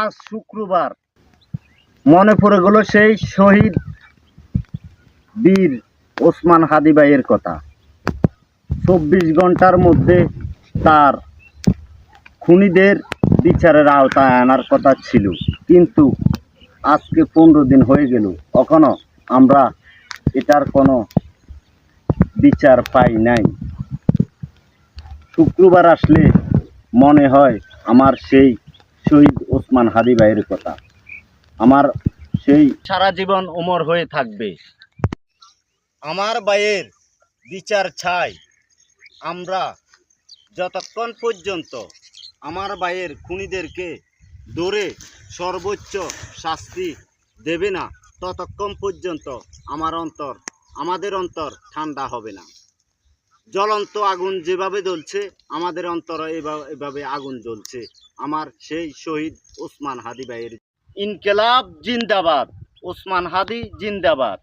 আজ শুক্রবার মনে পড়ে গেল সেই শহীদ বীর ওসমান হাদি ভাইয়ের কথা। 24 ঘন্টার মধ্যে তার খুনিদের বিচারের আওতায় আনার কথা ছিল, কিন্তু আজকে 15 দিন হয়ে গেল, এখনো আমরা এটার কোনো বিচার পাই নাই। শুক্রবার আসলে মনে হয় আমার সেই শহীদ ওসমান হাদি ভাইয়ের কথা, আমার সেই সারা জীবন অমর হয়ে থাকবে। আমার ভাইয়ের বিচার চাই আমরা, যতক্ষণ পর্যন্ত আমার ভাইয়ের খুনিদেরকে ধরে সর্বোচ্চ শাস্তি দেবে না, ততক্ষণ পর্যন্ত আমাদের অন্তর ঠান্ডা হবে না। জ্বলন্ত আগুন যেভাবে জ্বলছে, আমাদের অন্তরে এভাবে আগুন জ্বলছে আমার সেই শহীদ ওসমান হাদি ভাইয়ের। ইনকিলাব জিন্দাবাদ, ওসমান হাদি জিন্দাবাদ।